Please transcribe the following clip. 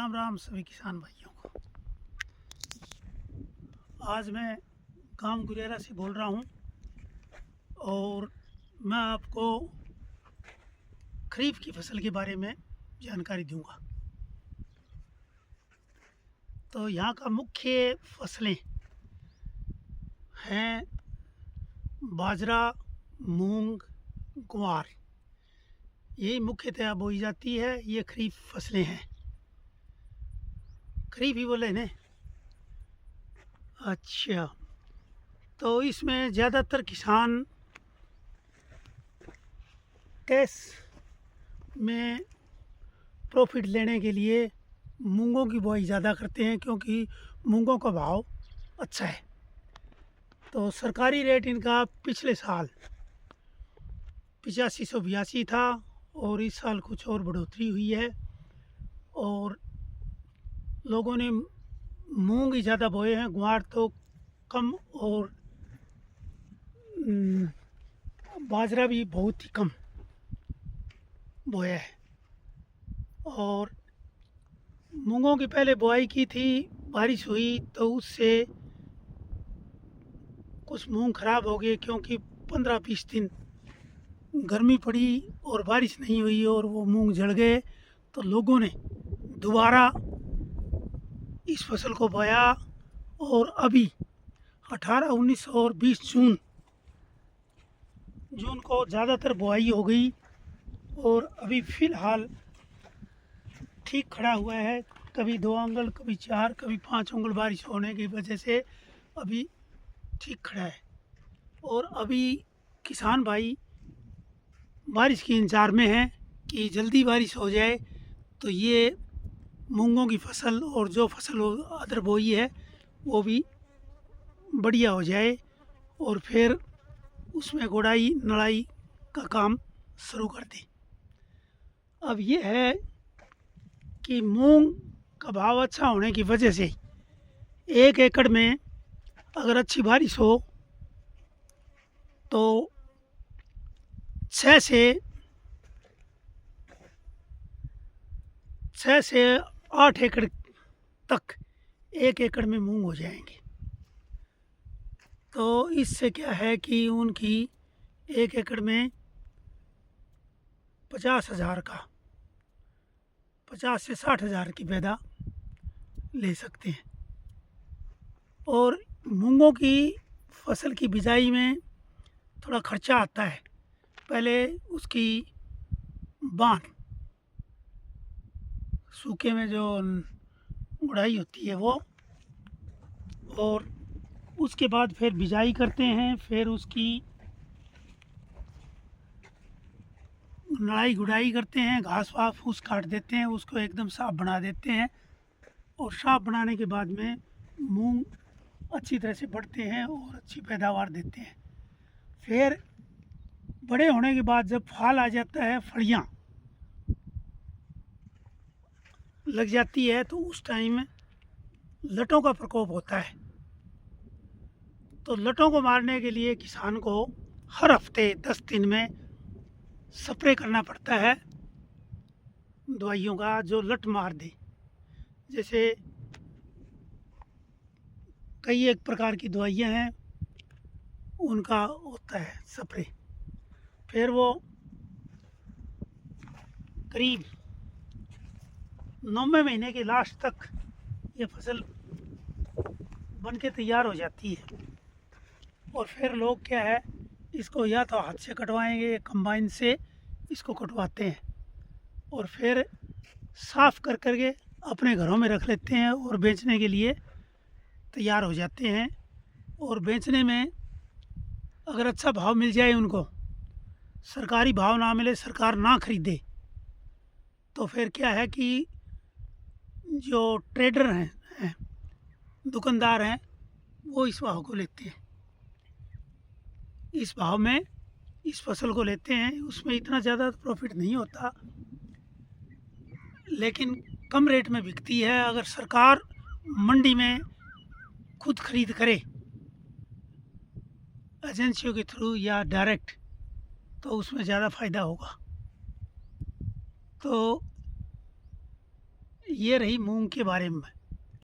राम राम सभी किसान भाइयों को। आज मैं गांव गुरेरा से बोल रहा हूं और मैं आपको खरीफ की फसल के बारे में जानकारी दूंगा। तो यहाँ का मुख्य फसलें हैं बाजरा, मूंग, ग्वार। यही मुख्यतः बोई जाती है। ये खरीफ फसलें हैं। खरीफ ही बोले ना। अच्छा, तो इसमें ज़्यादातर किसान कैश में प्रॉफिट लेने के लिए मूंगों की बुआई ज़्यादा करते हैं, क्योंकि मूंगों का भाव अच्छा है। तो सरकारी रेट इनका पिछले साल 8582 था और इस साल कुछ और बढ़ोतरी हुई है। और लोगों ने मूंग ही ज़्यादा बोए हैं, ग्वार तो कम, और बाजरा भी बहुत ही कम बोया है। और मूंगों की पहले बुआई की थी, बारिश हुई तो उससे कुछ मूंग खराब हो गए, क्योंकि 15-20 दिन गर्मी पड़ी और बारिश नहीं हुई और वो मूंग जड़ गए। तो लोगों ने दोबारा इस फसल को बोया और अभी 18, 19 और 20 जून को ज़्यादातर बुआई हो गई और अभी फ़िलहाल ठीक खड़ा हुआ है। कभी 2 अंगुल, कभी 4, कभी 5 अंगुल बारिश होने की वजह से अभी ठीक खड़ा है। और अभी किसान भाई बारिश की इंतज़ार में हैं कि जल्दी बारिश हो जाए तो ये मूंगों की फसल और जो फसल अदर बोई है वो भी बढ़िया हो जाए और फिर उसमें गुड़ाई नड़ाई का काम शुरू कर दें। अब ये है कि मूंग का भाव अच्छा होने की वजह से 1 एकड़ में अगर अच्छी बारिश हो तो 6 से 8 एकड़ तक 1 एकड़ में मूंग हो जाएंगे। तो इससे क्या है कि उनकी 1 एकड़ में 50,000 का 50 से 60,000 की पैदा ले सकते हैं। और मूंगों की फसल की बिजाई में थोड़ा खर्चा आता है। पहले उसकी बान सूखे में जो गुड़ाई होती है वो, और उसके बाद फिर बिजाई करते हैं, फिर उसकी नड़ाई गुड़ाई करते हैं, घास वास फूस काट देते हैं, उसको एकदम साफ बना देते हैं। और साफ बनाने के बाद में मूंग अच्छी तरह से बढ़ते हैं और अच्छी पैदावार देते हैं। फिर बड़े होने के बाद जब फाल आ जाता है, फलियाँ लग जाती है, तो उस टाइम लटों का प्रकोप होता है। तो लटों को मारने के लिए किसान को हर हफ्ते 10 दिन में स्प्रे करना पड़ता है दवाइयों का, जो लट मार दे। जैसे कई एक प्रकार की दवाइयाँ हैं, उनका होता है स्प्रे। फिर वो करीब 9वें महीने के लास्ट तक ये फसल बन के तैयार हो जाती है। और फिर लोग क्या है, इसको या तो हाथ से कटवाएंगे, कंबाइन से इसको कटवाते हैं और फिर साफ कर करके अपने घरों में रख लेते हैं और बेचने के लिए तैयार हो जाते हैं। और बेचने में अगर अच्छा भाव मिल जाए उनको, सरकारी भाव ना मिले, सरकार ना खरीदे, तो फिर क्या है कि जो ट्रेडर हैं, दुकानदार हैं, वो इस भाव को लेते हैं। इस भाव में इस फसल को लेते हैं। उसमें इतना ज़्यादा प्रॉफिट नहीं होता, लेकिन कम रेट में बिकती है। अगर सरकार मंडी में खुद खरीद करे एजेंसियों के थ्रू या डायरेक्ट, तो उसमें ज़्यादा फ़ायदा होगा। तो ये रही मूंग के बारे में।